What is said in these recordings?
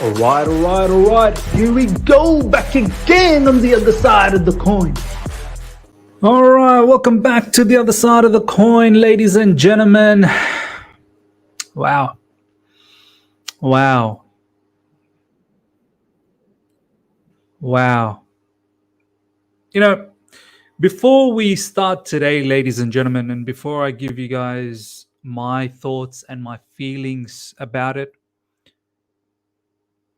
All right. Here we go, back again on the other side of the coin. All right, welcome back to the other side of the coin, ladies and gentlemen. Wow. Wow. Wow. You know, before we start today, ladies and gentlemen, and before I give you guys my thoughts and my feelings about it,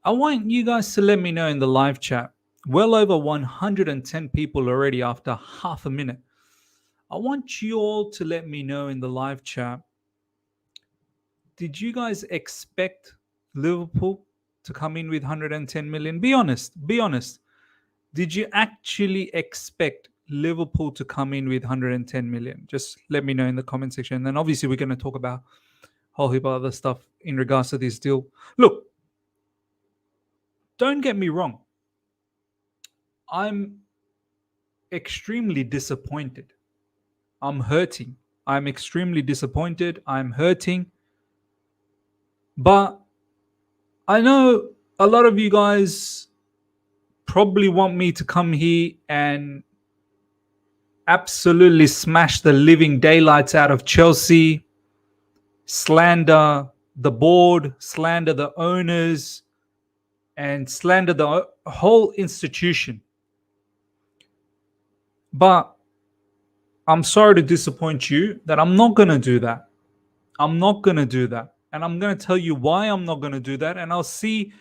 I want you guys to let me know in the live chat. Well over 110 people already after half a minute. I want you all to let me know in the live chat. Did you guys expect Liverpool to come in with 110 million? Be honest. Be honest. Did you actually expect Liverpool to come in with 110 million? Just let me know in the comment section. And then obviously we're going to talk about a whole heap of other stuff in regards to this deal. Look, don't get me wrong. I'm extremely disappointed. I'm hurting. I'm extremely disappointed. I'm hurting. But I know a lot of you guys probably want me to come here and absolutely smash the living daylights out of Chelsea, slander the board, slander the owners, and slander the whole institution. But I'm sorry to disappoint you that I'm not going to do that. I'm not going to do that. And I'm going to tell you why I'm not going to do that. And I'll see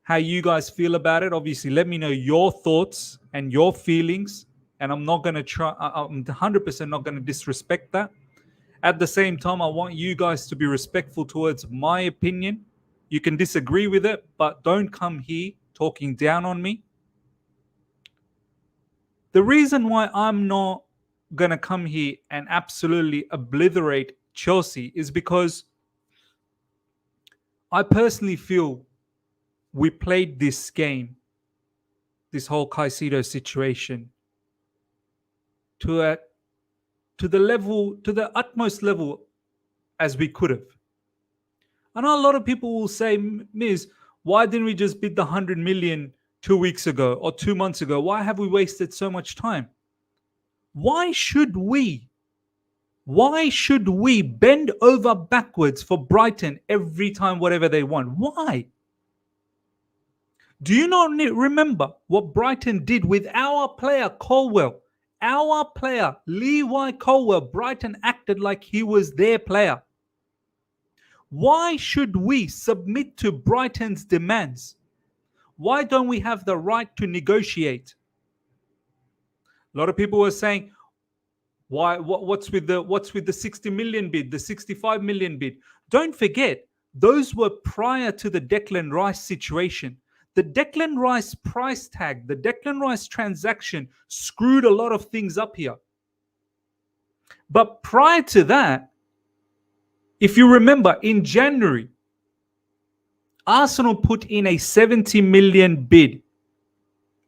how you guys feel about it. Obviously, let me know your thoughts and your feelings. And I'm not going to try, I'm 100% not going to disrespect that. At the same time, I want you guys to be respectful towards my opinion. You can disagree with it, but don't come here talking down on me. The reason why I'm not going to come here and absolutely obliterate Chelsea is because I personally feel we played this game, this whole Caicedo situation, to the utmost level as we could have. I know a lot of people will say, Miz, why didn't we just bid the 100 million 2 weeks ago or 2 months ago? Why have we wasted so much time? Why should we bend over backwards for Brighton every time, whatever they want? Why? Do you not remember what Brighton did with our player Colwell? Our player, Levi Colwell, Brighton acted like he was their player. Why should we submit to Brighton's demands? Why don't we have the right to negotiate? A lot of people were saying, what's with the 60 million bid, the 65 million bid? Don't forget, those were prior to the Declan Rice situation. The Declan Rice price tag, the Declan Rice transaction screwed a lot of things up here. But prior to that, if you remember, in January, Arsenal put in a 70 million bid,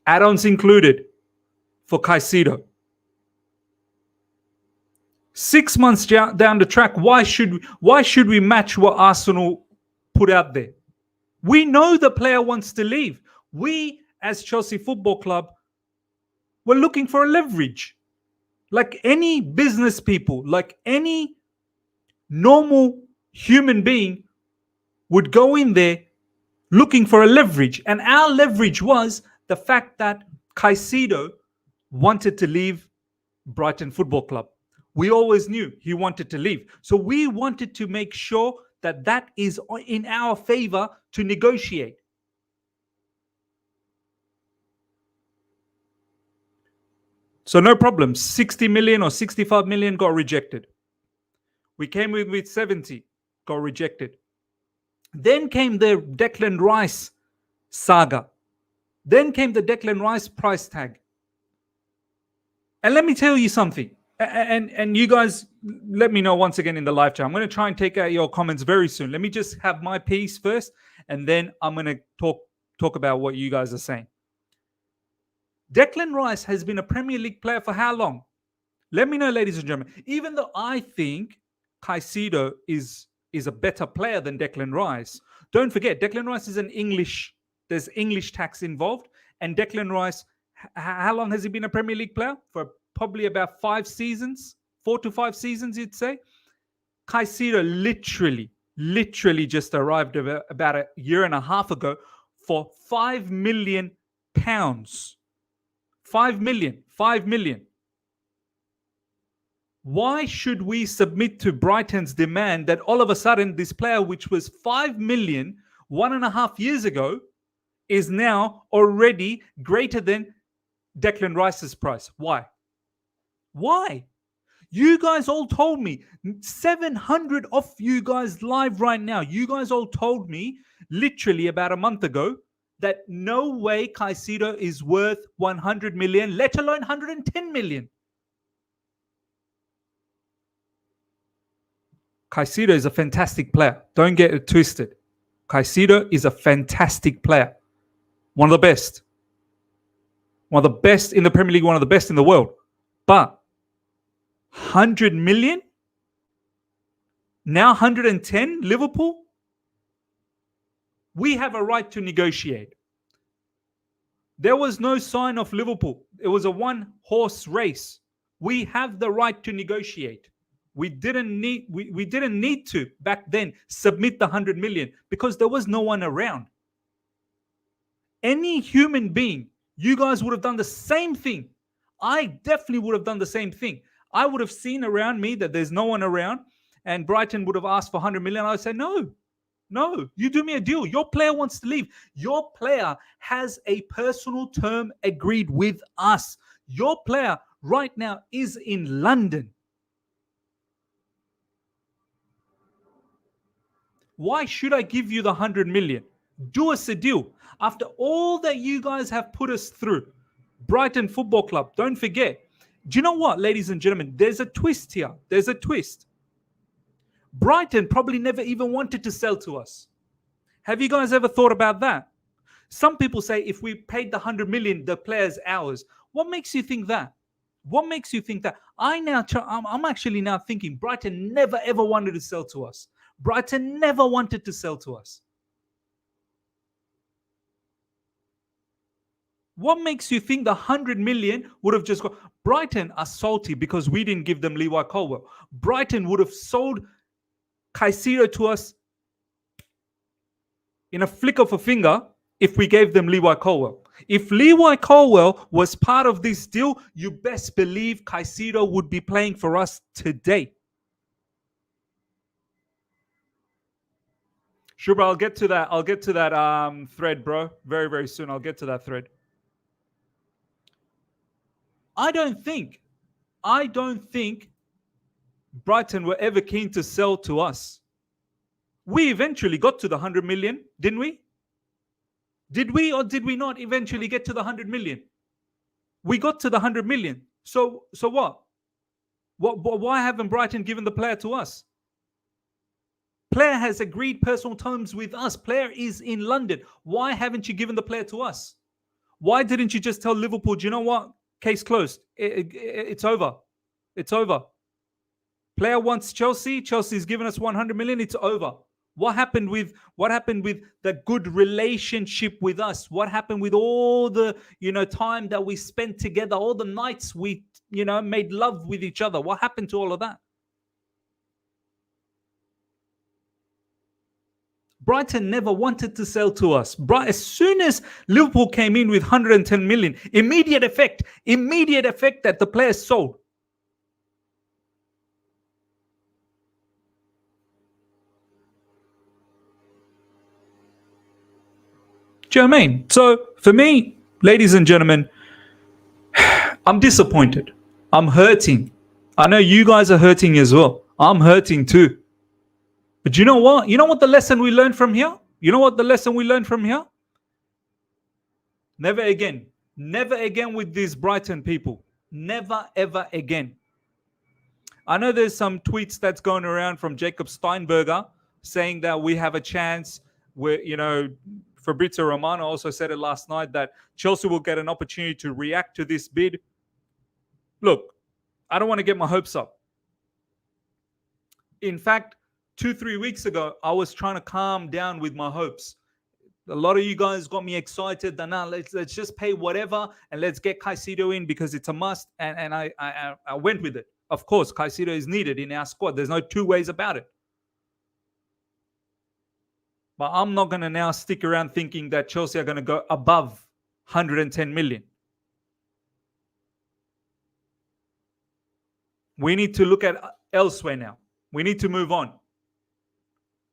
add-ons included, for Caicedo. 6 months down the track, why should we match what Arsenal put out there? We know the player wants to leave. We, as Chelsea Football Club, were looking for a leverage. Like any business people, like any normal human being would go in there looking for a leverage. And our leverage was the fact that Caicedo wanted to leave Brighton Football Club. We always knew he wanted to leave. So we wanted to make sure that that is in our favor to negotiate. So no problem. 60 million or 65 million got rejected. We came with 70, got rejected. Then came the Declan Rice saga. Then came the Declan Rice price tag. And let me tell you something. And you guys, let me know once again in the live chat. I'm going to try and take out your comments very soon. Let me just have my piece first, and then I'm going to talk about what you guys are saying. Declan Rice has been a Premier League player for how long? Let me know, ladies and gentlemen. Even though I think Caicedo is is a better player than Declan Rice. Don't forget, Declan Rice is there's English tax involved. And Declan Rice, how long has he been a Premier League player? For probably about 5 seasons, 4 to 5 seasons, you'd say. Caicedo literally just arrived about a year and a half ago for £5 million. 5 million. Why should we submit to Brighton's demand that all of a sudden this player, which was 5 million 1.5 years ago, is now already greater than Declan Rice's price? Why? You guys all told me, 700 of you guys live right now, you guys all told me literally about a month ago that no way Caicedo is worth 100 million, let alone 110 million. Caicedo is a fantastic player. Don't get it twisted. Caicedo is a fantastic player. One of the best. One of the best in the Premier League, one of the best in the world. But 100 million? Now 110, Liverpool? We have a right to negotiate. There was no sign of Liverpool. It was a one-horse race. We have the right to negotiate. We didn't need to back then submit the 100 million because there was no one around. Any human being, you guys would have done the same thing. I definitely would have done the same thing. I would have seen around me that there's no one around and Brighton would have asked for 100 million. I would say, no, you do me a deal. Your player wants to leave. Your player has a personal term agreed with us. Your player right now is in London. Why should I give you the 100 million? Do us a deal. After all that you guys have put us through, Brighton Football Club, don't forget. Do you know what, ladies and gentlemen? There's a twist here. There's a twist. Brighton probably never even wanted to sell to us. Have you guys ever thought about that? Some people say if we paid the 100 million, the player's ours. What makes you think that? What makes you think that? I'm actually now thinking Brighton never ever wanted to sell to us. Brighton never wanted to sell to us. What makes you think the 100 million would have just gone? Brighton are salty because we didn't give them Levi Colwill. Brighton would have sold Caicedo to us in a flick of a finger if we gave them Levi Colwill. If Levi Colwill was part of this deal, you best believe Caicedo would be playing for us today. Sure, bro, I'll get to that thread, bro. Very, very soon. I'll get to that thread. I don't think Brighton were ever keen to sell to us. We eventually got to the 100 million, didn't we? Did we or did we not eventually get to the 100 million? We got to the 100 million. So what? Why haven't Brighton given the player to us? Player has agreed personal terms with us. Player is in London. Why haven't you given the player to us? Why didn't you just tell Liverpool, do you know what? Case closed. It's over. It's over. Player wants Chelsea. Chelsea's given us 100 million. It's over. What happened with the good relationship with us? What happened with all the time that we spent together, all the nights we made love with each other? What happened to all of that? Brighton never wanted to sell to us. As soon as Liverpool came in with 110 million, immediate effect that the players sold. Do you know what I mean? So for me, ladies and gentlemen, I'm disappointed. I'm hurting. I know you guys are hurting as well. I'm hurting too. But you know what? You know what the lesson we learned from here? You know what the lesson we learned from here? Never again. Never again with these Brighton people. Never, ever again. I know there's some tweets that's going around from Jacob Steinberger saying that we have a chance where, Fabrizio Romano also said it last night that Chelsea will get an opportunity to react to this bid. Look, I don't want to get my hopes up. In fact, 2-3 weeks ago, I was trying to calm down with my hopes. A lot of you guys got me excited. That now let's just pay whatever and let's get Caicedo in because it's a must. And I went with it. Of course, Caicedo is needed in our squad. There's no two ways about it. But I'm not going to now stick around thinking that Chelsea are going to go above 110 million. We need to look at elsewhere now. We need to move on.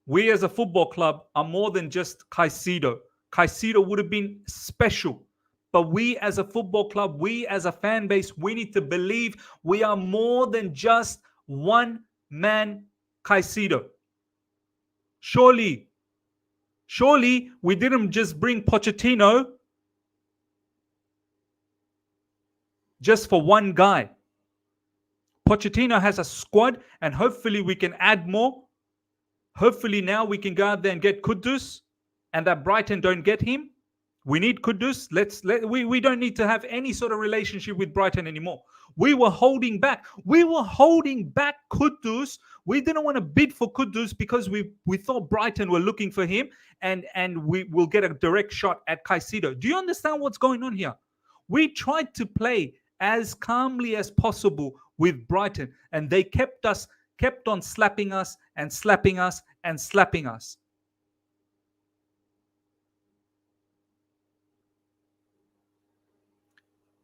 We as a football club are more than just Caicedo. Caicedo would have been special. But we as a football club, we as a fan base, we need to believe we are more than just one man Caicedo. Surely we didn't just bring Pochettino just for one guy. Pochettino has a squad and hopefully we can add more. Hopefully now we can go out there and get Kudus and that Brighton don't get him. We need Kudus. We don't need to have any sort of relationship with Brighton anymore. We were holding back. We were holding back Kudus. We didn't want to bid for Kudus because we thought Brighton were looking for him and we will get a direct shot at Caicedo. Do you understand what's going on here? We tried to play as calmly as possible with Brighton and they kept on slapping us and slapping us and slapping us.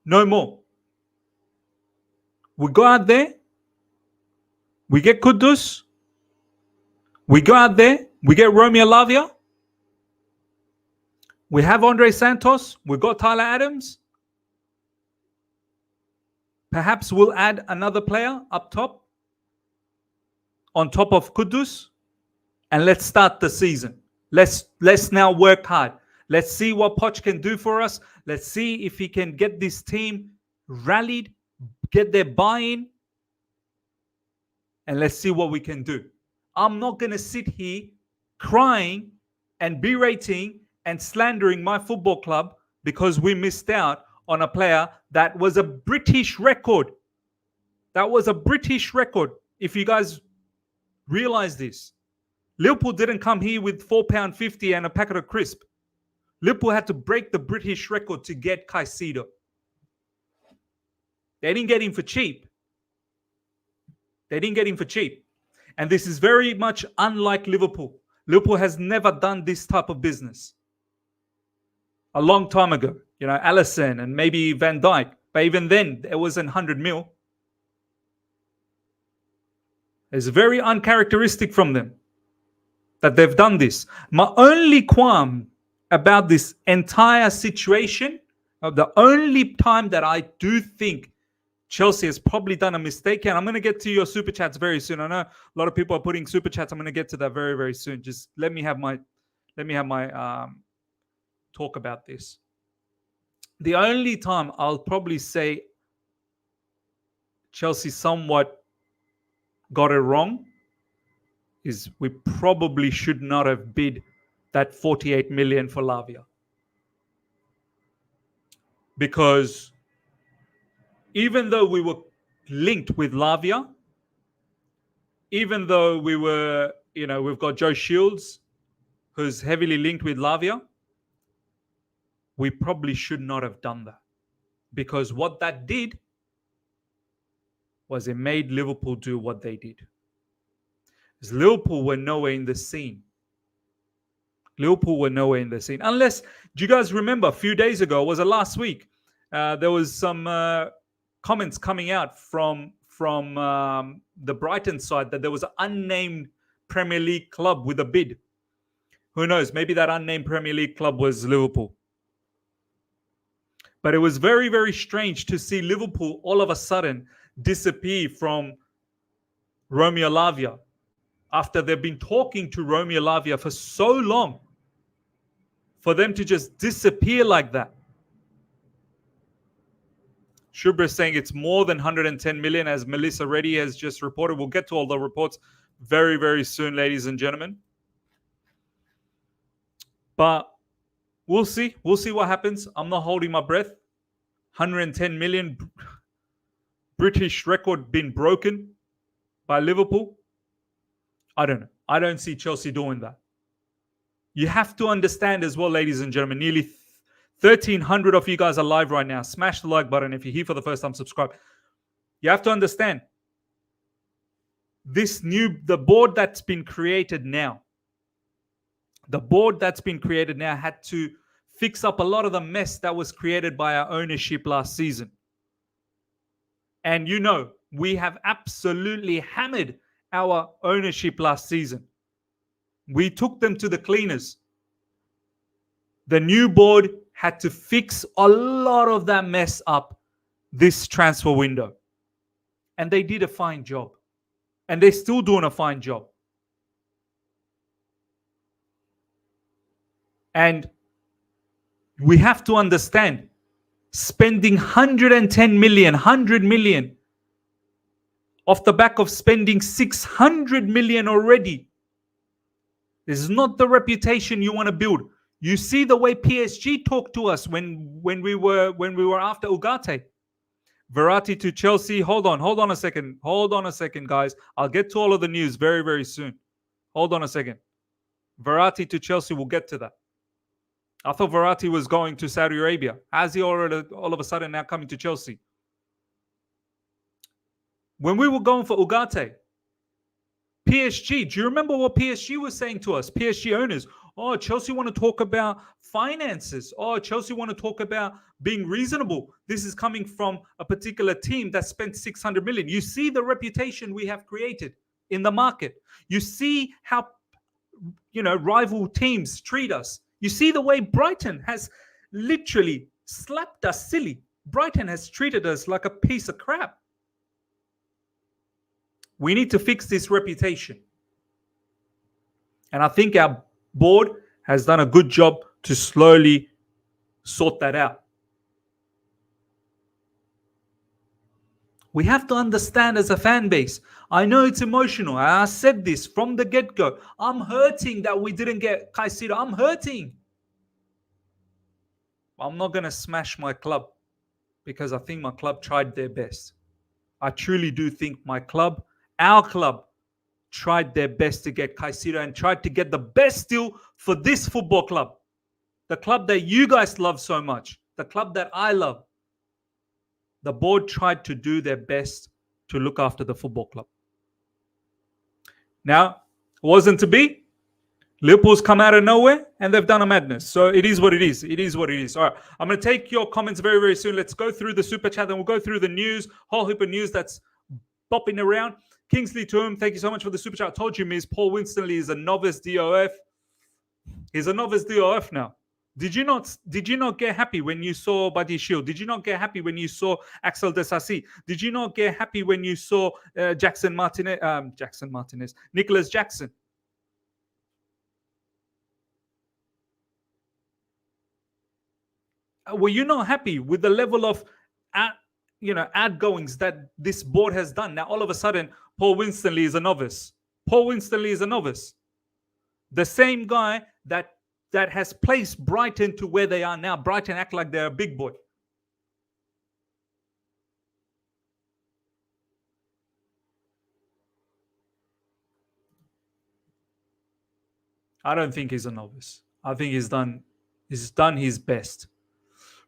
No more. We go out there, we get Kudus, we go out there, we get Romeo Lavia, we have Andre Santos, we got Tyler Adams. Perhaps we'll add another player up top, on top of Kudus, and let's start the season. Let's now work hard. Let's see what Poch can do for us. Let's see if he can get this team rallied, get their buy-in, and let's see what we can do. I'm not going to sit here crying and berating and slandering my football club because we missed out on a player that was a British record. That was a British record. If you guys realize this, Liverpool didn't come here with £4.50 and a packet of crisp. Liverpool had to break the British record to get Caicedo. They didn't get him for cheap. And this is very much unlike Liverpool. Liverpool has never done this type of business. A long time ago, Alisson and maybe Van Dijk. But even then, it wasn't 100 mil. It's very uncharacteristic from them that they've done this. My only qualm about this entire situation, the only time that I do think Chelsea has probably done a mistake, and I'm going to get to your super chats very soon. I know a lot of people are putting super chats. I'm going to get to that very, very soon. Just let me have my talk about this. The only time I'll probably say Chelsea somewhat got it wrong is we probably should not have bid that 48 million for Lavia. Because even though we were linked with Lavia, even though we were, we've got Joe Shields, who's heavily linked with Lavia, we probably should not have done that. Because what that did was it made Liverpool do what they did. Because Liverpool were nowhere in the scene. Unless, do you guys remember a few days ago, was it last week? There was some comments coming out from the Brighton side that there was an unnamed Premier League club with a bid. Who knows? Maybe that unnamed Premier League club was Liverpool. But it was very, very strange to see Liverpool all of a sudden disappear from Romeo Lavia after they've been talking to Romeo Lavia for so long. For them to just disappear like that. Shubra is saying it's more than 110 million, as Melissa Reddy has just reported. We'll get to all the reports very, very soon, ladies and gentlemen. But we'll see. We'll see what happens. I'm not holding my breath. 110 million British record been broken by Liverpool. I don't know. I don't see Chelsea doing that. You have to understand as well, ladies and gentlemen, nearly 1,300 of you guys are live right now. Smash the like button. If you're here for the first time, subscribe. You have to understand the board that's been created now. The board that's been created now had to fix up a lot of the mess that was created by our ownership last season. And we have absolutely hammered our ownership last season. We took them to the cleaners. The new board had to fix a lot of that mess up this transfer window. And they did a fine job. And they're still doing a fine job. And we have to understand, spending 110 million, 100 million off the back of spending 600 million already. This is not the reputation you want to build. You see the way PSG talked to us when we were after Ugarte. Verratti to Chelsea. Hold on a second, guys. I'll get to all of the news very, very soon. Hold on a second. Verratti to Chelsea, we'll get to that. I thought Verratti was going to Saudi Arabia. How's he already all of a sudden now coming to Chelsea? When we were going for Ugarte, PSG, do you remember what PSG was saying to us? PSG owners, oh, Chelsea want to talk about finances. Oh, Chelsea want to talk about being reasonable. This is coming from a particular team that spent 600 million. You see the reputation we have created in the market. You see how, rival teams treat us. You see the way Brighton has literally slapped us silly. Brighton has treated us like a piece of crap. We need to fix this reputation. And I think our board has done a good job to slowly sort that out. We have to understand as a fan base. I know it's emotional. I said this from the get-go. I'm hurting that we didn't get Caicedo. I'm hurting. I'm not going to smash my club because I think my club tried their best. I truly do think our club, tried their best to get Caicedo and tried to get the best deal for this football club. The club that you guys love so much. The club that I love. The board tried to do their best to look after the football club. Now, it wasn't to be. Liverpool's come out of nowhere and they've done a madness. So it is what it is. It is what it is. All right. I'm going to take your comments very, very soon. Let's go through the super chat and we'll go through the news. Whole heap of news that's bopping around. Kingsley Toom, thank you so much for the super chat. I told you, Ms. Paul Winstanley is a novice DOF. He's a novice DOF now. Did you not get happy when you saw Buddy Shield? Did you not get happy when you saw Axel Desassi? Did you not get happy when you saw Nicholas Jackson? Were you not happy with the level of outgoings that this board has done? Now all of a sudden Paul Winstanley is a novice. Paul Winstanley is a novice. The same guy that has placed Brighton to where they are now. Brighton act like they're a big boy. I don't think he's a novice. I think he's done his best.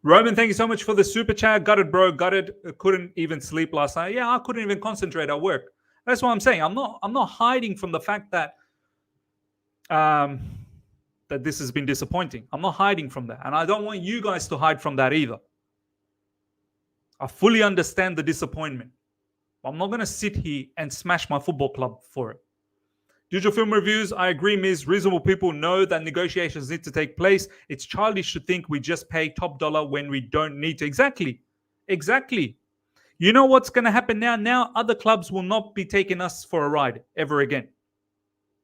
Roman, thank you so much for the super chat. Gutted, bro. Gutted. Couldn't even sleep last night. Yeah, I couldn't even concentrate at work. That's what I'm saying. I'm not hiding from the fact that that this has been disappointing. I'm not hiding from that. And I don't want you guys to hide from that either. I fully understand the disappointment. I'm not going to sit here and smash my football club for it. Digital film reviews, I agree, Ms. Reasonable people know that negotiations need to take place. It's childish to think we just pay top dollar when we don't need to. Exactly. You know what's going to happen now? Now other clubs will not be taking us for a ride ever again.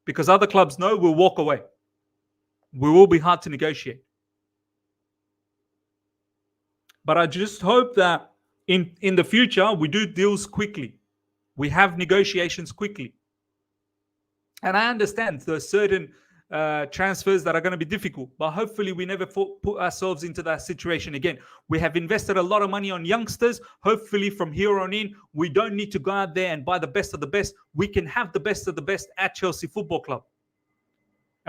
Because other clubs know we'll walk away. We will be hard to negotiate. But I just hope that in the future, we do deals quickly. We have negotiations quickly. And I understand there are certain transfers that are going to be difficult, but hopefully we never put ourselves into that situation again. We have invested a lot of money on youngsters. Hopefully from here on in, we don't need to go out there and buy the best of the best. We can have the best of the best at Chelsea Football Club.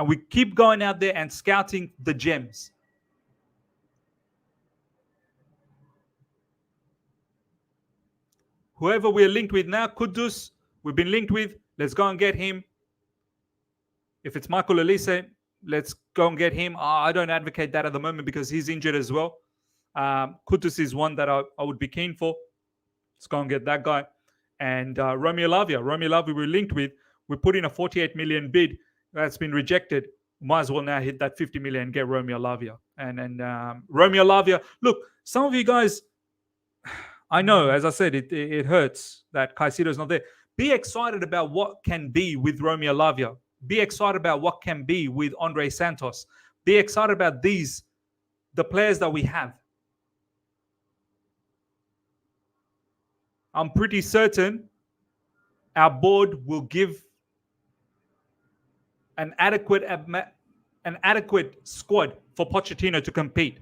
And we keep going out there and scouting the gems. Whoever we're linked with now, Kudus, we've been linked with, let's go and get him. If it's Michael Elise, let's go and get him. I don't advocate that at the moment because he's injured as well. Kudus is one that I would be keen for. Let's go and get that guy. And Romeo Lavia we're linked with. We put in a 48 million bid that's been rejected. Might as well now hit that 50 million and get Romeo Lavia. And Romeo Lavia, look, some of you guys, I know, as I said, it hurts that Caicedo's not there. Be excited about what can be with Romeo Lavia. Be excited about what can be with Andre Santos. Be excited about the players that we have. I'm pretty certain our board will give an adequate squad for Pochettino to compete.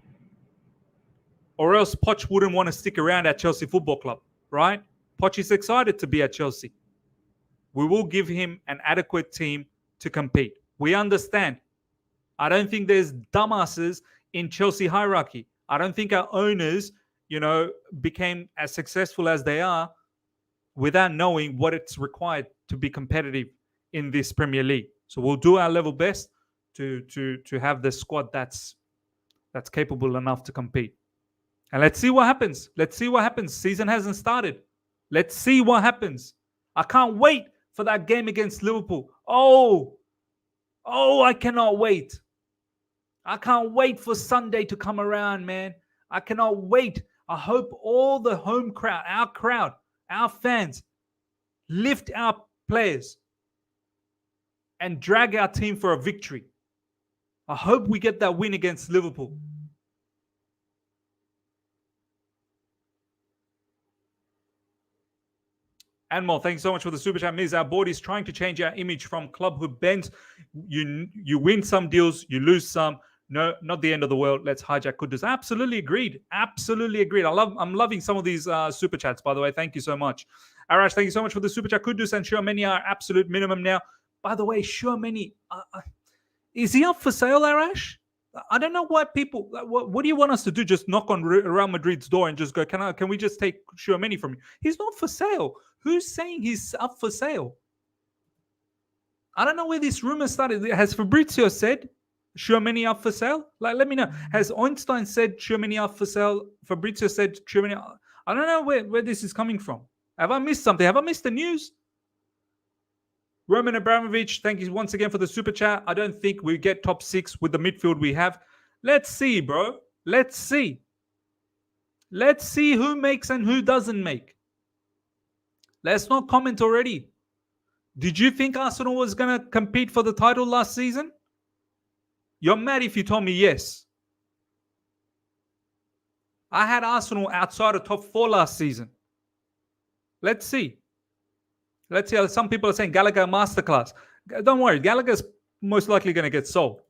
Or else Poch wouldn't want to stick around at Chelsea Football Club, right? Poch is excited to be at Chelsea. We will give him an adequate team to compete. We understand. I don't think there's dumbasses in Chelsea hierarchy. I don't think our owners, became as successful as they are without knowing what it's required to be competitive in this Premier League. So we'll do our level best to have the squad that's capable enough to compete. And let's see what happens. Season hasn't started. Let's see what happens. I can't wait for that game against Liverpool. Oh, I cannot wait. I can't wait for Sunday to come around, man. I cannot wait. I hope all the home crowd, our fans, lift our players and drag our team for a victory. I hope we get that win against Liverpool. Anmol, thanks so much for the super chat. Miz, our board is trying to change our image from club who bends. You win some deals, you lose some. No, not the end of the world. Let's hijack Kudus. Absolutely agreed. I'm loving some of these super chats, by the way. Thank you so much. Arash, thank you so much for the super chat. Kudus and Shuameni are absolute minimum now. By the way, Shuameni, is he up for sale, Arash? I don't know why people. What do you want us to do? Just knock on Real Madrid's door and just go, can we just take Shuameni from you? He's not for sale. Who's saying he's up for sale? I don't know where this rumor started. Has Fabrizio said Shuameni up for sale? Let me know. Has Ornstein said Shuameni up for sale? Fabrizio said Shuameni. I don't know where this is coming from. Have I missed something? Have I missed the news? Roman Abramovich, thank you once again for the super chat. I don't think we get top 6 with the midfield we have. Let's see, bro. Let's see. Let's see who makes and who doesn't make. Let's not comment already. Did you think Arsenal was going to compete for the title last season? You're mad if you told me yes. I had Arsenal outside of top 4 last season. Let's see. Let's see. Some people are saying Gallagher masterclass. Don't worry. Gallagher's most likely going to get sold.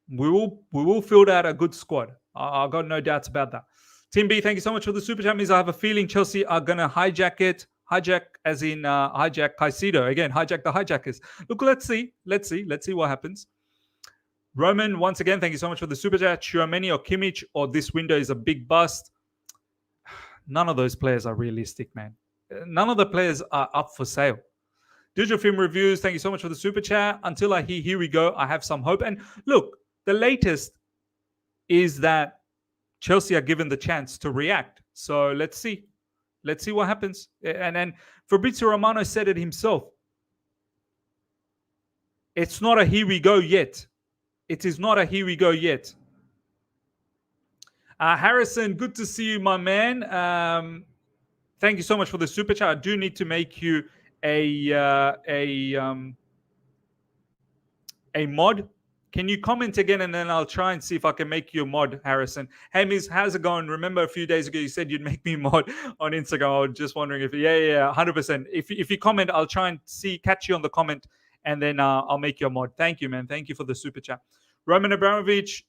We will field out a good squad. I've got no doubts about that. Team B, thank you so much for the super chat. Means I have a feeling Chelsea are going to hijack it. Hijack as in hijack Caicedo. Again, hijack the hijackers. Look, let's see. Let's see what happens. Roman, once again, thank you so much for the super chat. Tchouaméni or Kimmich or this window is a big bust. None of those players are realistic, man. None of the players are up for sale. Digital Film Reviews, thank you so much for the super chat. Until I hear, here we go, I have some hope. And look, the latest is that Chelsea are given the chance to react. So let's see. Let's see what happens. And then Fabrizio Romano said it himself. It's not a here we go yet. It is not a here we go yet. Harrison, good to see you, my man. Thank you so much for the super chat. I do need to make you a mod. Can you comment again, and then I'll try and see if I can make you a mod, Harrison. Hey, Miz, how's it going? Remember a few days ago you said you'd make me mod on Instagram. I was just wondering if, yeah, 100%. If you comment, I'll try and catch you on the comment, and then I'll make you a mod. Thank you, man. Thank you for the super chat. Roman Abramovich,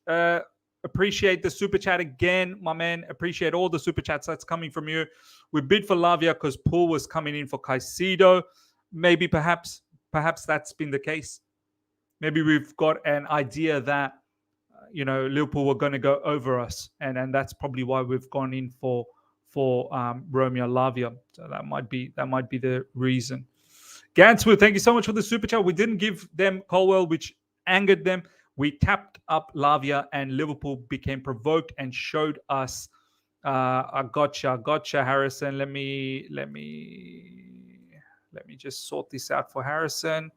appreciate the super chat again, my man. Appreciate all the super chats that's coming from you. We bid for Lavia because Paul was coming in for Caicedo. Maybe, perhaps that's been the case. Maybe we've got an idea that Liverpool were going to go over us, and that's probably why we've gone in for Romeo Lavia. So that might be the reason. Ganswood, thank you so much for the super chat. We didn't give them Colwell, which angered them. We tapped up Lavia, and Liverpool became provoked and showed us. I gotcha, Harrison. Let me just sort this out for Harrison.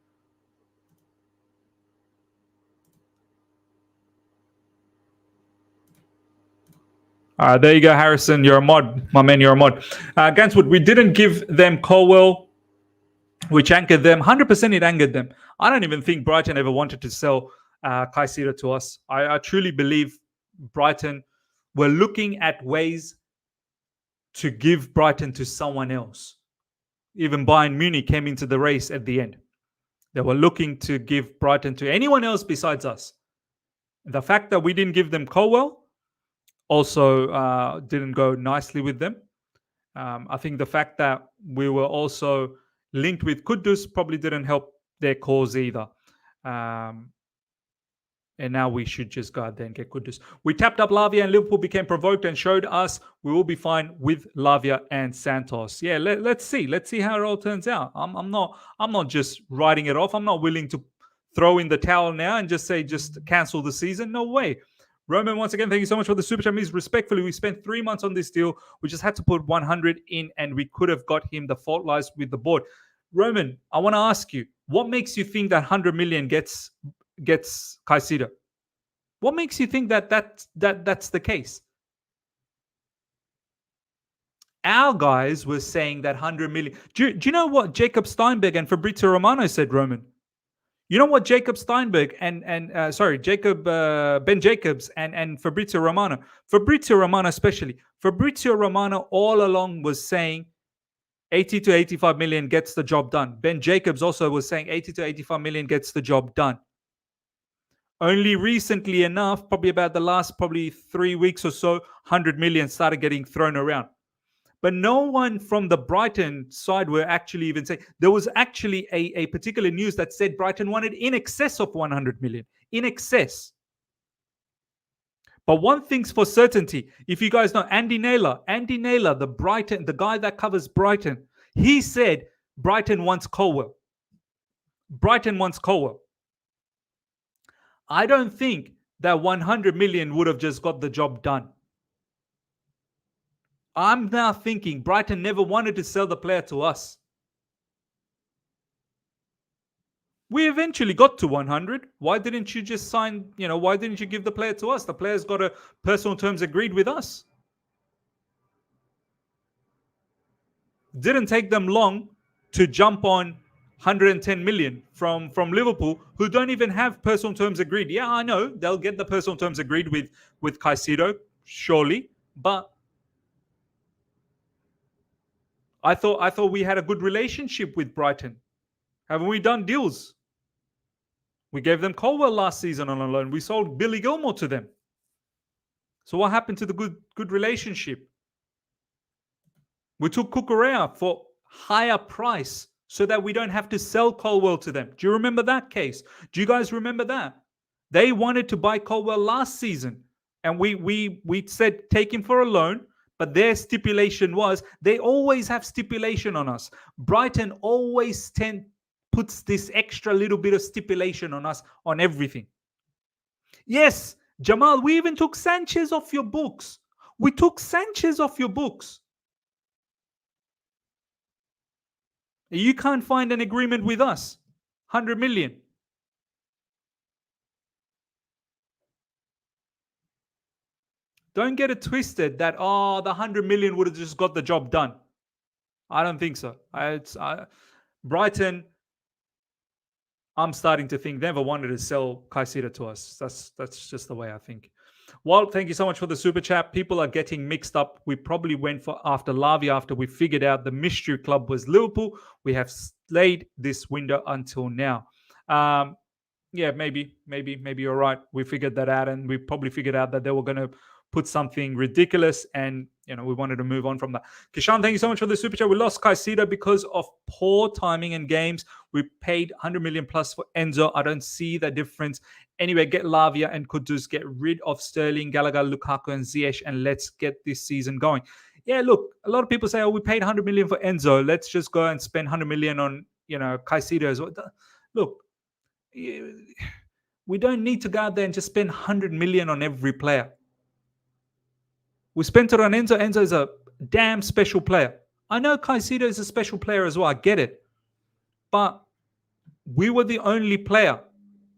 There you go, Harrison. You're a mod, my man. You're a mod. Ganswood, we didn't give them Colwell, which angered them. 100% it angered them. I don't even think Brighton ever wanted to sell Caicedo to us. I truly believe Brighton were looking at ways to give Brighton to someone else. Even Bayern Munich came into the race at the end. They were looking to give Brighton to anyone else besides us. The fact that we didn't give them Colwell also didn't go nicely with them. I think the fact that we were also linked with Kudus probably didn't help their cause either. And now we should just go out there and get Kudus. We tapped up Lavia, and Liverpool became provoked and showed us we will be fine with Lavia and Santos. Yeah, let's see. Let's see how it all turns out. I'm not just writing it off. I'm not willing to throw in the towel now and just say just cancel the season. No way. Roman, once again, thank you so much for the super chat. Means respectfully, we spent 3 months on this deal. We just had to put 100 in, and we could have got him. The fault lies with the board. Roman, I want to ask you, what makes you think that 100 million gets Caicedo? What makes you think that's the case? Our guys were saying that 100 million. Do you know what Jacob Steinberg and Fabrizio Romano said, Roman? You know what Jacob Steinberg and Ben Jacobs and Fabrizio Romano especially. Fabrizio Romano all along was saying 80 to 85 million gets the job done. Ben Jacobs also was saying 80 to 85 million gets the job done. Only recently enough, probably about the last 3 weeks or so, 100 million started getting thrown around. But no one from the Brighton side were actually even saying. There was actually a particular news that said Brighton wanted in excess of 100 million. In excess. But one thing's for certainty. If you guys know Andy Naylor, the guy that covers Brighton, he said Brighton wants Colwell. I don't think that 100 million would have just got the job done. I'm now thinking Brighton never wanted to sell the player to us. We eventually got to 100. Why didn't you just sign, why didn't you give the player to us? The player's got a personal terms agreed with us. Didn't take them long to jump on 110 million from Liverpool, who don't even have personal terms agreed. Yeah, I know they'll get the personal terms agreed with Caicedo, surely, but I thought we had a good relationship with Brighton. Haven't we done deals? We gave them Colwell last season on a loan. We sold Billy Gilmore to them. So what happened to the good relationship? We took Cucurella for higher price so that we don't have to sell Colwell to them. Do you remember that case? Do you guys remember that? They wanted to buy Colwell last season, and we said take him for a loan, but their stipulation was, they always have stipulation on us. Brighton always puts this extra little bit of stipulation on us on everything. Yes, Jamal, we even took Sanchez off your books. You can't find an agreement with us. 100 million. Don't get it twisted that, the 100 million would have just got the job done. I don't think so. Brighton, I'm starting to think, never wanted to sell Caicedo to us. That's just the way I think. Walt, thank you so much for the super chat. People are getting mixed up. We probably went for after Lavia after we figured out the mystery club was Liverpool. We have slayed this window until now. Yeah, maybe you're right. We figured that out, and we probably figured out that they were going to put something ridiculous, and we wanted to move on from that. Kishan, thank you so much for the super chat. We lost Caicedo because of poor timing in games. We paid 100 million plus for Enzo. I don't see the difference. Anyway, get Lavia and Kudus, get rid of Sterling, Gallagher, Lukaku, and Ziyech, and let's get this season going. Yeah, look, a lot of people say, we paid 100 million for Enzo. Let's just go and spend 100 million on, Caicedo as well. Look, we don't need to go out there and just spend 100 million on every player. We spent it on Enzo. Enzo is a damn special player. I know Caicedo is a special player as well. I get it. But we were the only player,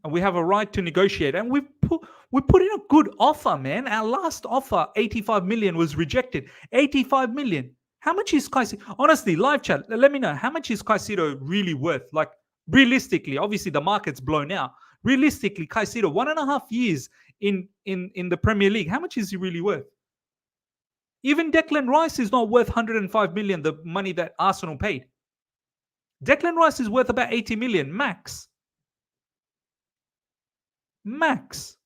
and we have a right to negotiate. And we put in a good offer, man. Our last offer, 85 million, was rejected. 85 million. How much is Caicedo? Honestly, live chat, let me know. How much is Caicedo really worth? Like, realistically, obviously the market's blown out. Realistically, Caicedo, 1.5 years in the Premier League, how much is he really worth? Even Declan Rice is not worth 105 million, the money that Arsenal paid. Declan Rice is worth about 80 million, max. Max.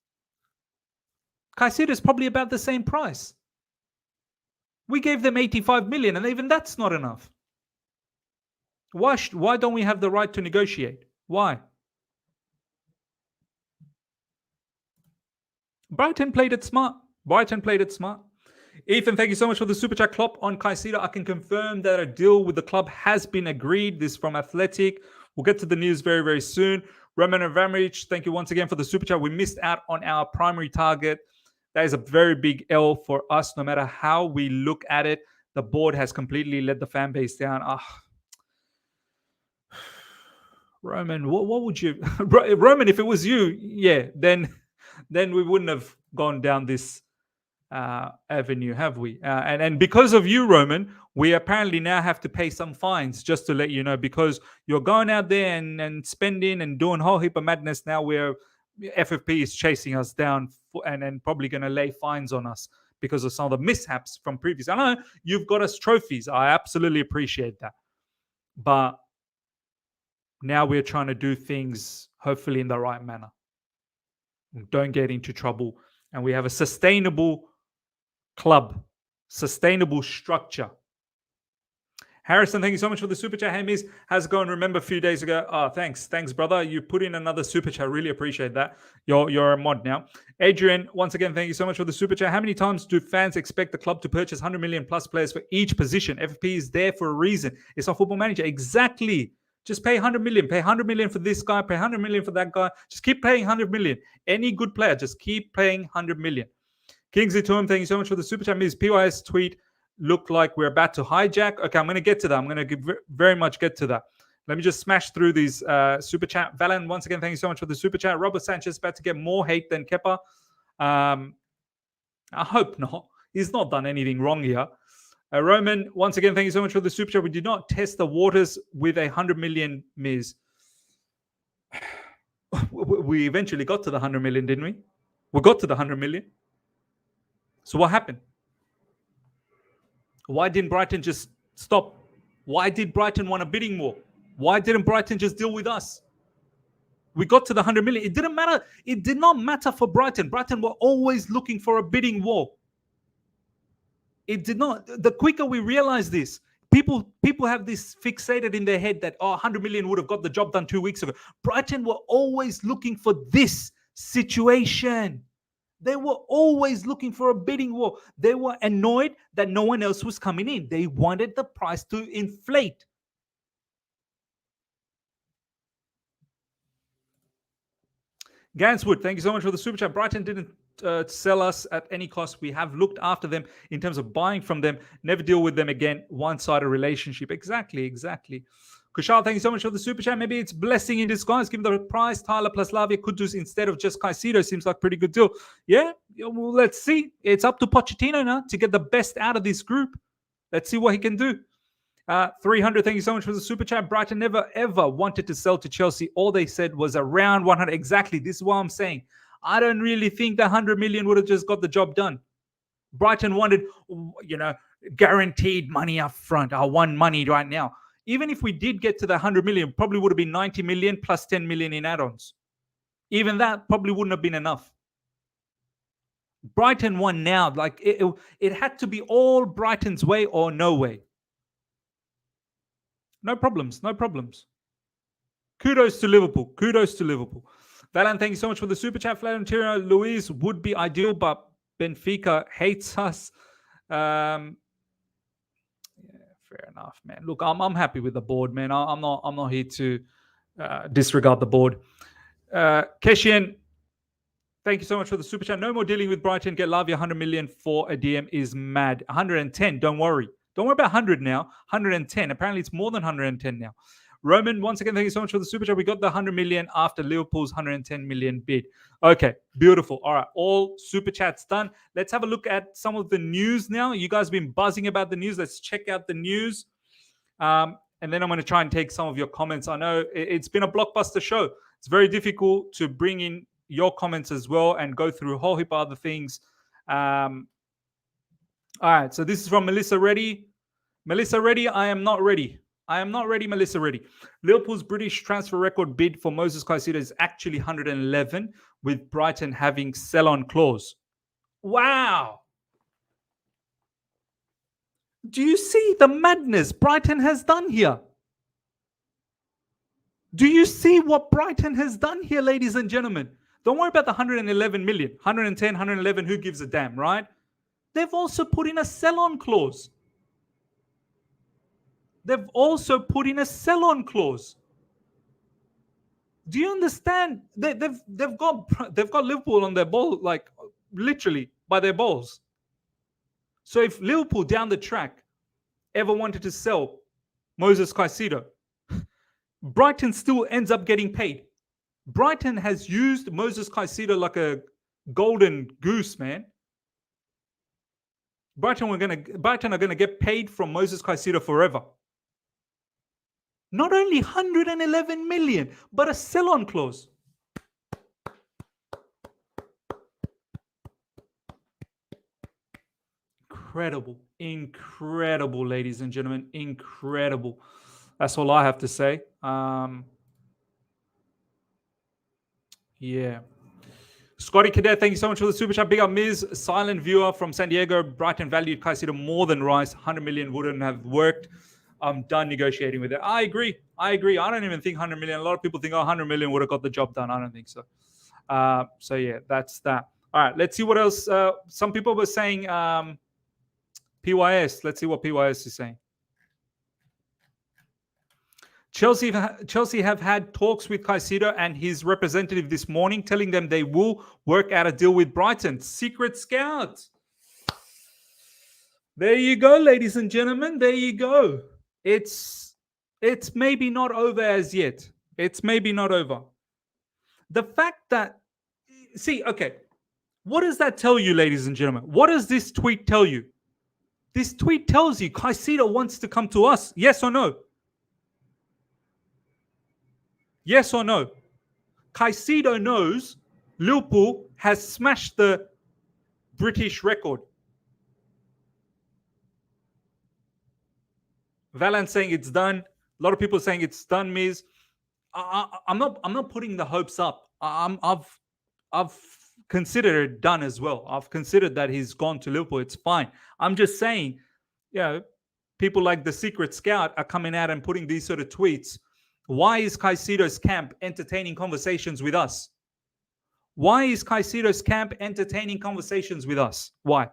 Caicedo is probably about the same price. We gave them 85 million, and even that's not enough. Why don't we have the right to negotiate? Why? Brighton played it smart. Ethan, thank you so much for the super chat. Klopp on Caicedo. I can confirm that a deal with the club has been agreed. This is from Athletic. We'll get to the news very, very soon. Roman Abramovich, thank you once again for the super chat. We missed out on our primary target. That is a very big L for us. No matter how we look at it, the board has completely let the fan base down. Roman, what would you... Roman, if it was you, yeah, then we wouldn't have gone down this avenue, have we? And because of you, Roman, we apparently now have to pay some fines, just to let you know, because you're going out there and spending and doing a whole heap of madness. Now FFP is chasing us down and probably going to lay fines on us because of some of the mishaps from previous. I know you've got us trophies. I absolutely appreciate that. But now we're trying to do things hopefully in the right manner. Don't get into trouble. And we have a sustainable club, sustainable structure. Harrison, thank you so much for the super chat. Hey, Miz, how's it going? Remember a few days ago? Oh, thanks, brother. You put in another super chat. Really appreciate that. You're a mod now. Adrian, once again, thank you so much for the super chat. How many times do fans expect the club to purchase 100 million plus players for each position? FFP is there for a reason. It's not Football Manager. Exactly. Just pay 100 million. Pay 100 million for this guy. Pay 100 million for that guy. Just keep paying 100 million. Any good player, just keep paying 100 million. Kingsley Toom, thank you so much for the super chat. Ms. PYS tweet looked like we're about to hijack. Okay, I'm going to get to that. I'm going to very much get to that. Let me just smash through these super chat. Valen, once again, thank you so much for the super chat. Robert Sanchez about to get more hate than Kepa. I hope not. He's not done anything wrong here. Roman, once again, thank you so much for the super chat. We did not test the waters with 100 million, Ms. We eventually got to the 100 million, didn't we? We got to the 100 million. So what happened? Why didn't Brighton just stop? Why did Brighton want a bidding war? Why didn't Brighton just deal with us? We got to the 100 million. It didn't matter. It did not matter for Brighton. Brighton were always looking for a bidding war. It did not. The quicker we realize this, people have this fixated in their head that 100 million would have got the job done 2 weeks ago. Brighton were always looking for this situation. They were always looking for a bidding war. They were annoyed that no one else was coming in. They wanted the price to inflate. Ganswood, thank you so much for the super chat. Brighton didn't sell us at any cost. We have looked after them in terms of buying from them. Never deal with them again. One-sided relationship. Exactly. Kushal, thank you so much for the super chat. Maybe it's blessing in disguise. Given the price, Tyler plus Lavia Kudus instead of just Caicedo seems like a pretty good deal. Yeah, well, let's see. It's up to Pochettino now to get the best out of this group. Let's see what he can do. 300, thank you so much for the super chat. Brighton never, ever wanted to sell to Chelsea. All they said was around 100. Exactly. This is what I'm saying. I don't really think the 100 million would have just got the job done. Brighton wanted, guaranteed money up front. I want money right now. Even if we did get to the 100 million, probably would have been 90 million plus 10 million in add-ons. Even that probably wouldn't have been enough. Brighton won now. Like it had to be all Brighton's way or no way. No problems. No problems. Kudos to Liverpool. Kudos to Liverpool. Valan, thank you so much for the super chat. Florentino Luis would be ideal, but Benfica hates us. Yeah, fair enough, man. Look, I'm happy with the board, man. I'm not here to disregard the board. Keshian, thank you so much for the super chat. No more dealing with Brighton. Get Lavia 100 million for a DM is mad. 110. Don't worry. Don't worry about 100 now. 110. Apparently, it's more than 110 now. Roman, once again, thank you so much for the super chat. We got the 100 million after Liverpool's 110 million bid. Okay, beautiful. All right, all super chats done. Let's have a look at some of the news now. You guys have been buzzing about the news. Let's check out the news. And then I'm going to try and take some of your comments. I know it's been a blockbuster show. It's very difficult to bring in your comments as well and go through a whole heap of other things. All right, so this is from Melissa Reddy. Melissa Reddy, I am not ready. I am not ready, Melissa Reddy. Liverpool's British transfer record bid for Moises Caicedo is actually 111, with Brighton having sell-on clause. Wow. Do you see the madness Brighton has done here? Do you see what Brighton has done here, ladies and gentlemen? Don't worry about the 111 million. 110, 111, who gives a damn, right? They've also put in a sell-on clause. They've also put in a sell-on clause. Do you understand? They've got Liverpool on their ball, like literally by their balls. So if Liverpool down the track ever wanted to sell Moises Caicedo, Brighton still ends up getting paid. Brighton has used Moises Caicedo like a golden goose, man. Brighton are gonna get paid from Moises Caicedo forever. Not only 111 million, but a sell-on clause. Incredible. Incredible, ladies and gentlemen. Incredible. That's all I have to say. Yeah. Scotty Cadet, thank you so much for the super chat. Big up Miz, silent viewer from San Diego. Brighton valued Caicedo more than Rice. 100 million wouldn't have worked. I'm done negotiating with it. I agree. I don't even think 100 million. A lot of people think, 100 million would have got the job done. I don't think so. So yeah, that's that. All right, let's see what else. Some people were saying PYS. Let's see what PYS is saying. Chelsea have had talks with Caicedo and his representative this morning, telling them they will work out a deal with Brighton. Secret scout. There you go, ladies and gentlemen. There you go. It's maybe not over as yet. It's maybe not over. The fact that, see, okay, what does that tell you, ladies and gentlemen? What does this tweet tell you? This tweet tells you Caicedo wants to come to us. Yes or no? Yes or no? Caicedo knows Liverpool has smashed the British record. Valan saying it's done. A lot of people saying it's done, Miz. I'm not putting the hopes up. I've considered it done as well. I've considered that he's gone to Liverpool. It's fine. I'm just saying, people like the Secret Scout are coming out and putting these sort of tweets. Why is Caicedo's camp entertaining conversations with us? Why is Caicedo's camp entertaining conversations with us? Why?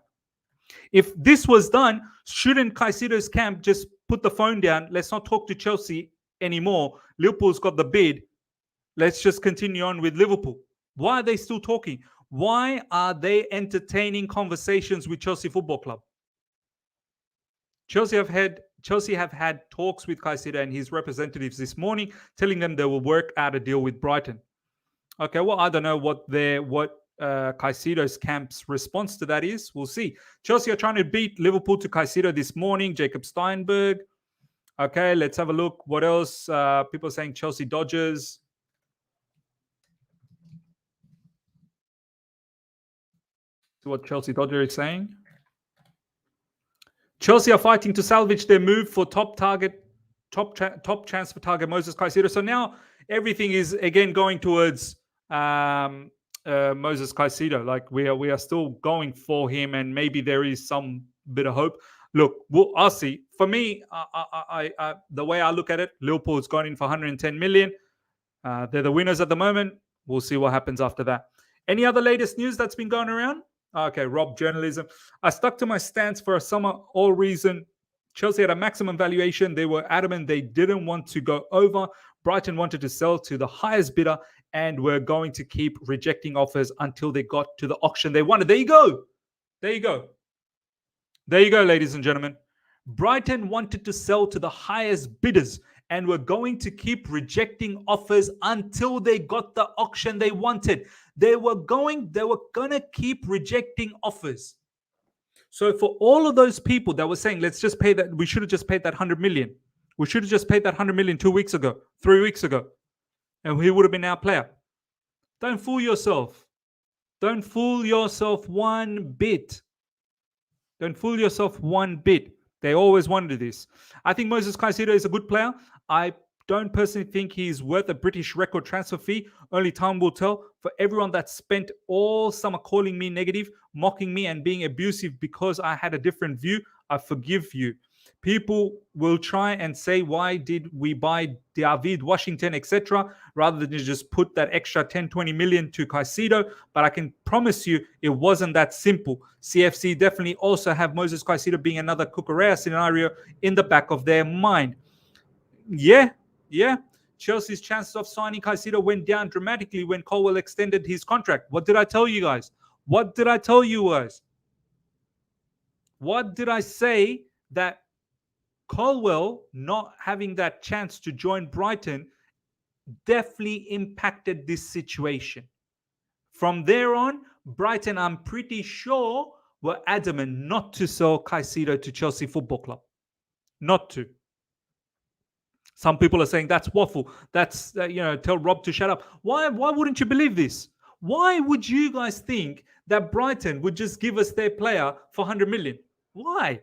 If this was done, shouldn't Caicedo's camp just put the phone down? Let's not talk to Chelsea anymore. Liverpool's got the bid. Let's just continue on with Liverpool. Why are they still talking? Why are they entertaining conversations with Chelsea Football Club? Chelsea have had talks with Caicedo and his representatives this morning, telling them they will work out a deal with Brighton. Okay, well, I don't know what Caicedo's camp's response to that is. We'll see. Chelsea are trying to beat Liverpool to Caicedo this morning. Jacob Steinberg. Okay, let's have a look. What else? People saying Chelsea Dodgers. See what Chelsea Dodger is saying. Chelsea are fighting to salvage their move for top transfer target Moises Caicedo. So now everything is again going towards Moises Moises Caicedo. Like we are still going for him, and maybe there is some bit of hope. Look, I'll see. For me, the way I look at it, Liverpool's gone in for 110 million. They're the winners at the moment. We'll see what happens after that. Any other latest news that's been going around? Okay, Rob, journalism. I stuck to my stance for a summer all reason. Chelsea had a maximum valuation. They were adamant they didn't want to go over. Brighton wanted to sell to the highest bidder and were going to keep rejecting offers until they got to the auction they wanted. There you go. There you go. There you go, ladies and gentlemen. Brighton wanted to sell to the highest bidders and were going to keep rejecting offers until they got the auction they wanted. They were going to keep rejecting offers. So for all of those people that were saying, let's just pay that, we should have just paid that 100 million. We should have just paid that 100 million 2 weeks ago, 3 weeks ago, and he would have been our player. Don't fool yourself. Don't fool yourself one bit. Don't fool yourself one bit. They always wanted this. I think Moises Caicedo is a good player. I don't personally think he's worth a British record transfer fee. Only time will tell. For everyone that spent all summer calling me negative, mocking me, and being abusive because I had a different view, I forgive you. People will try and say, why did we buy David Washington, etc., rather than just put that extra 10, 20 million to Caicedo. But I can promise you it wasn't that simple. CFC definitely also have Moises Caicedo being another Cucurella scenario in the back of their mind. Yeah. Chelsea's chances of signing Caicedo went down dramatically when Colwell extended his contract. What did I tell you guys? What did I say that Colwell not having that chance to join Brighton definitely impacted this situation. From there on, Brighton, I'm pretty sure, were adamant not to sell Caicedo to Chelsea Football Club. Not to. Some people are saying that's waffle. That's, tell Rob to shut up. Why wouldn't you believe this? Why would you guys think that Brighton would just give us their player for 100 million? Why?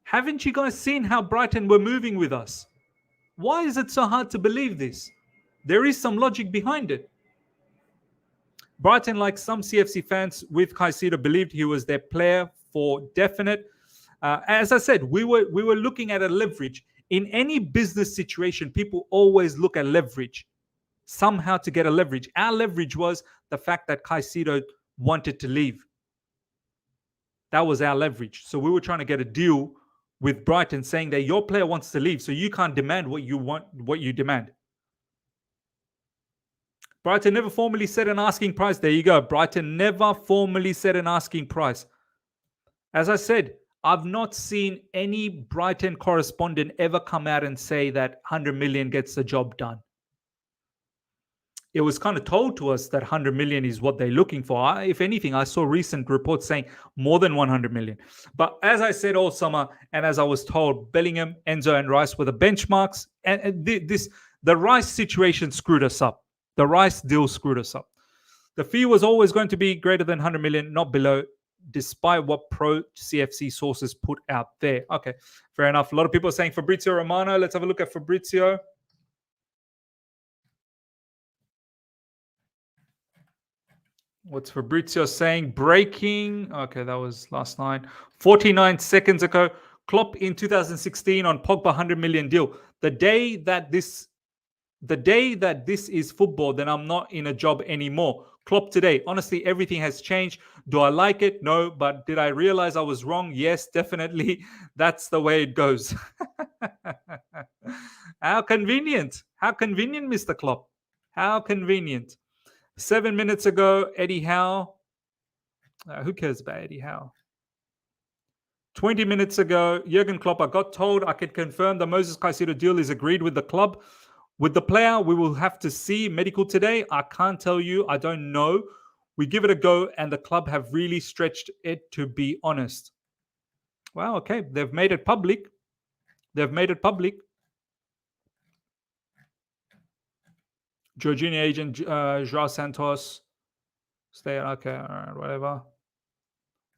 Haven't you guys seen how Brighton were moving with us? Why is it so hard to believe this? There is some logic behind it. Brighton, like some CFC fans with Caicedo, believed he was their player for definite. As I said, we were looking at a leverage. In any business situation, people always look at leverage, somehow to get a leverage. Our leverage was the fact that Caicedo wanted to leave. That was our leverage. So we were trying to get a deal with Brighton saying that your player wants to leave, so you can't demand what you want, what you demand. Brighton never formally set an asking price. There you go. Brighton never formally set an asking price. As I said, I've not seen any Brighton correspondent ever come out and say that 100 million gets the job done. It was kind of told to us that 100 million is what they're looking for. If anything, I saw recent reports saying more than 100 million. But as I said all summer, and as I was told, Bellingham, Enzo, and Rice were the benchmarks. And the Rice situation screwed us up. The Rice deal screwed us up. The fee was always going to be greater than 100 million, not below, despite what pro CFC sources put out there. Okay, fair enough. A lot of people are saying Fabrizio Romano. Let's have a look at Fabrizio. What's Fabrizio saying? Breaking. Okay, that was last night. 49 seconds ago. Klopp in 2016 on Pogba 100 million deal. The day that this is football, then I'm not in a job anymore. Klopp today. Honestly, everything has changed. Do I like it? No. But did I realize I was wrong? Yes, definitely. That's the way it goes. How convenient. How convenient, Mr. Klopp. How convenient. 7 minutes ago, Eddie Howe. Who cares about Eddie Howe? 20 minutes ago, Jurgen Klopp, I got told I could confirm the Moises Caicedo deal is agreed with the club. With the player, we will have to see medical today. I can't tell you. I don't know. We give it a go, and the club have really stretched it, to be honest. Well, okay. They've made it public. Jorginho agent Joao Santos. Stay. Okay. All right. Whatever.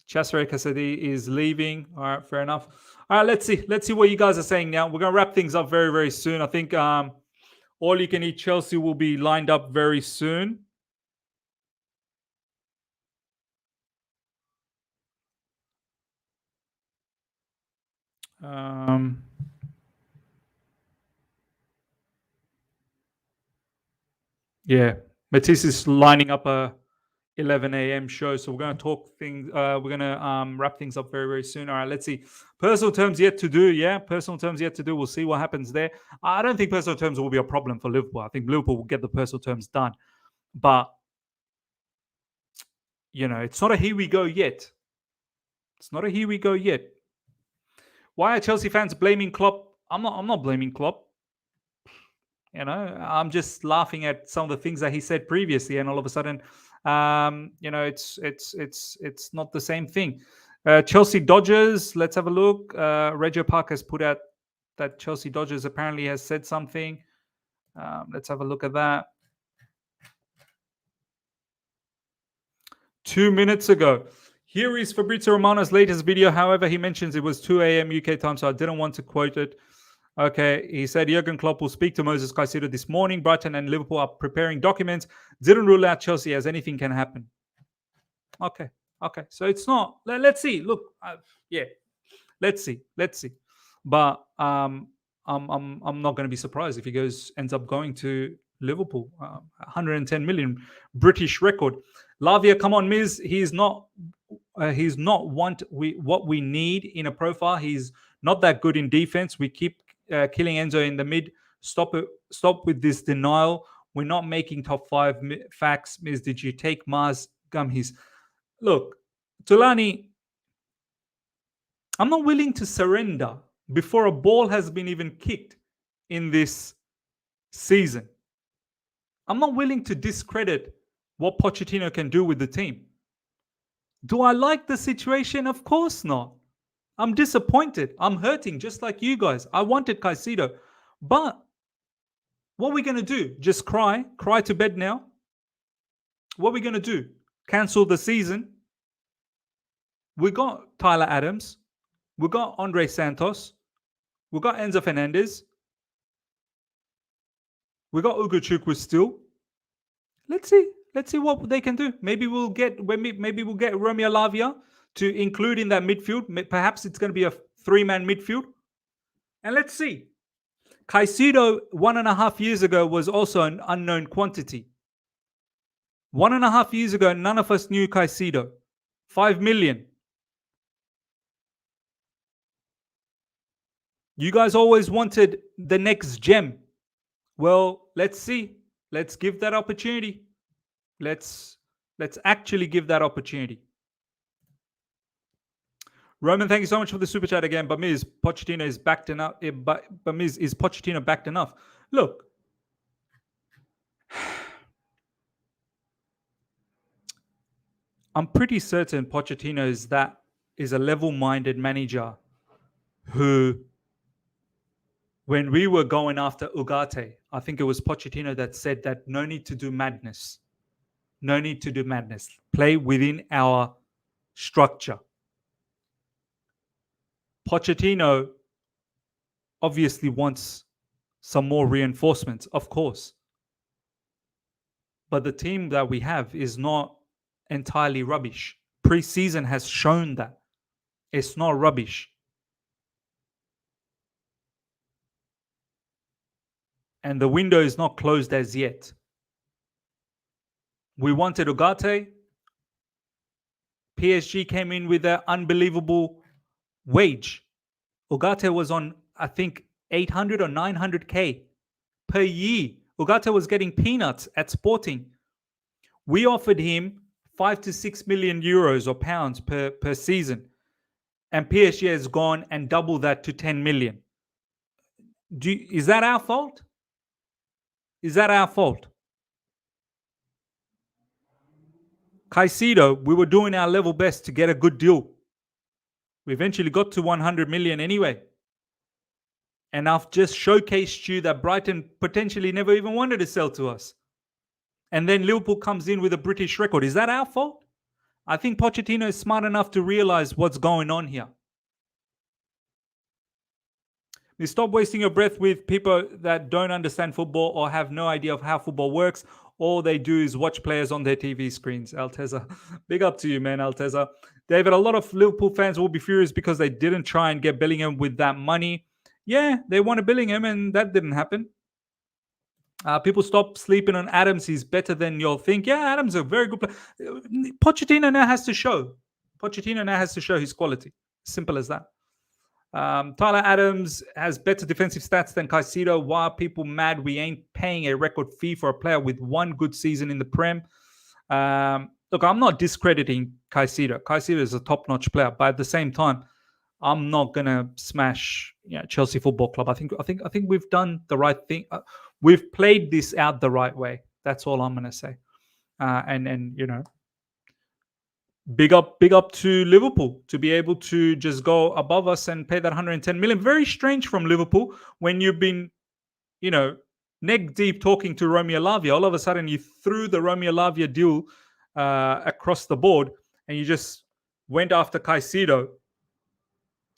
Chasere Cassidy is leaving. All right. Fair enough. All right. Let's see what you guys are saying now. We're going to wrap things up very, very soon. I think all you can eat Chelsea will be lined up very soon. Um, yeah, Matisse is lining up a 11 a.m. show, so we're going to talk things. We're going to wrap things up very, very soon. All right, let's see. Personal terms yet to do. Yeah, personal terms yet to do. We'll see what happens there. I don't think personal terms will be a problem for Liverpool. I think Liverpool will get the personal terms done, but it's not a here we go yet. It's not a here we go yet. Why are Chelsea fans blaming Klopp? I'm not blaming Klopp. I'm just laughing at some of the things that he said previously, and all of a sudden, it's not the same thing. Chelsea Dodgers. Let's have a look. Regio Park has put out that Chelsea Dodgers apparently has said something. Let's have a look at that. 2 minutes ago. Here is Fabrizio Romano's latest video. However, he mentions it was 2 a.m. UK time, so I didn't want to quote it. Okay, he said Jurgen Klopp will speak to Moises Caicedo this morning. Brighton and Liverpool are preparing documents. Didn't rule out Chelsea as anything can happen. Okay. So it's not. Let's see. Look, yeah. Let's see. But I'm not going to be surprised if he ends up going to Liverpool. 110 million British record. Lavia, come on, Miz. He's not what we need in a profile. He's not that good in defense. We keep killing Enzo in the mid. Stop with this denial. We're not making top 5 facts. Miz, did you take Mars Gummies? Look, Tulani, I'm not willing to surrender before a ball has been even kicked in this season. I'm not willing to discredit what Pochettino can do with the team. Do I like the situation? Of course not. I'm disappointed. I'm hurting just like you guys. I wanted Caicedo. But what are we going to do? Just cry? Cry to bed now? What are we going to do? Cancel the season? We got Tyler Adams. We got Andre Santos. We got Enzo Fernandez. We got Ugochukwu still. Let's see what they can do. Maybe we'll get Romeo Lavia to include in that midfield. Perhaps it's going to be a 3-man midfield. And let's see. Caicedo 1.5 years ago was also an unknown quantity. 1.5 years ago, none of us knew Caicedo. 5 million. You guys always wanted the next gem. Well, let's see. Let's give that opportunity. Let's actually give that opportunity. Roman, thank you so much for the super chat again. But Ms. Pochettino is backed enough. But Ms. Is Pochettino backed enough? Look, I'm pretty certain Pochettino is a level-minded manager who, when we were going after Ugarte, I think it was Pochettino that said that no need to do madness. No need to do madness. Play within our structure. Pochettino obviously wants some more reinforcements, of course. But the team that we have is not entirely rubbish. Pre-season has shown that. It's not rubbish. And the window is not closed as yet. We wanted Ugarte. PSG came in with an unbelievable wage. Ugarte was on, I think, 800 or 900k per year. Ugarte was getting peanuts at Sporting. We offered him 5 to 6 million euros or pounds per season. And PSG has gone and doubled that to 10 million. Is that our fault? Is that our fault? Caicedo, we were doing our level best to get a good deal. We eventually got to 100 million anyway. And I've just showcased you that Brighton potentially never even wanted to sell to us. And then Liverpool comes in with a British record. Is that our fault? I think Pochettino is smart enough to realize what's going on here. You stop wasting your breath with people that don't understand football or have no idea of how football works. All they do is watch players on their TV screens. Alteza, big up to you, man, Alteza. David, a lot of Liverpool fans will be furious because they didn't try and get Bellingham with that money. Yeah, they wanted Bellingham, and that didn't happen. People stop sleeping on Adams. He's better than you'll think. Yeah, Adams is a very good player. Pochettino now has to show. Pochettino now has to show his quality. Simple as that. Tyler Adams has better defensive stats than Caicedo. Why are people mad we ain't paying a record fee for a player with one good season in the Prem? Look, I'm not discrediting Caicedo. Caicedo is a top-notch player, but at the same time, I'm not gonna smash Chelsea Football Club. I think we've done the right thing. We've played this out the right way. That's all I'm gonna say. And big up to Liverpool to be able to just go above us and pay that 110 million. Very strange from Liverpool when you've been, neck deep talking to Romeo Lavia. All of a sudden, you threw the Romeo Lavia deal across the board, and you just went after Caicedo.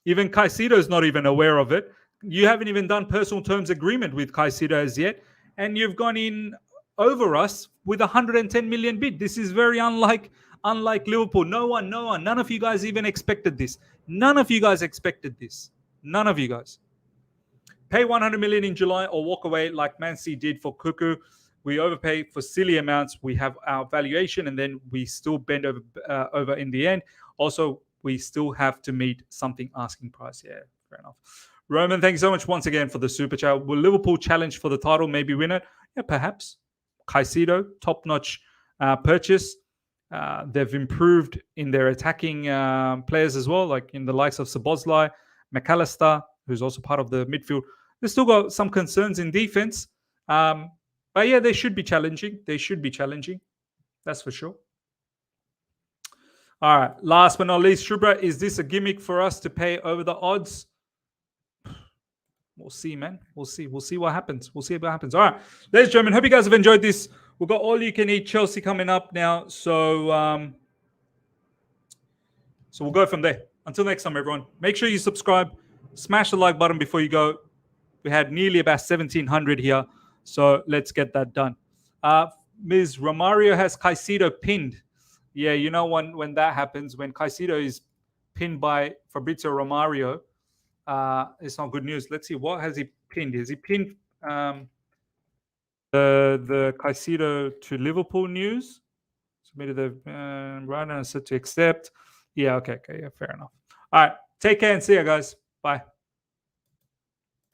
Even Caicedo is not even aware of it. You haven't even done personal terms agreement with Caicedo as yet, and you've gone in over us with 110 million bid. This is very unlike Liverpool. No one, none of you guys even expected this. None of you guys expected this. None of you guys. Pay 100 million in July or walk away like Man City did for Cuckoo. We overpay for silly amounts. We have our valuation, and then we still bend over in the end. Also, we still have to meet something asking price. Yeah, fair enough. Roman, thank you so much once again for the super chat. Will Liverpool challenge for the title, maybe win it? Yeah, perhaps. Caicedo, top-notch purchase. They've improved in their attacking players as well, like in the likes of Szoboszlai, McAllister, who's also part of the midfield. They've still got some concerns in defense. But yeah, they should be challenging. That's for sure. All right. Last but not least, Shubra, is this a gimmick for us to pay over the odds? We'll see, man. We'll see. We'll see what happens. All right. Ladies and gentlemen, hope you guys have enjoyed this. We've got all you can eat Chelsea coming up now. So we'll go from there. Until next time, everyone. Make sure you subscribe. Smash the like button before you go. We had nearly about 1,700 here. So let's get that done. Ms. Romario has Caicedo pinned. Yeah, you know when that happens, when Caicedo is pinned by Fabrizio Romario, it's not good news. Let's see, what has he pinned? Has he pinned the Caicedo to Liverpool news? Submitted the right and said to accept. Yeah, okay, yeah, fair enough. All right, take care and see you guys. Bye.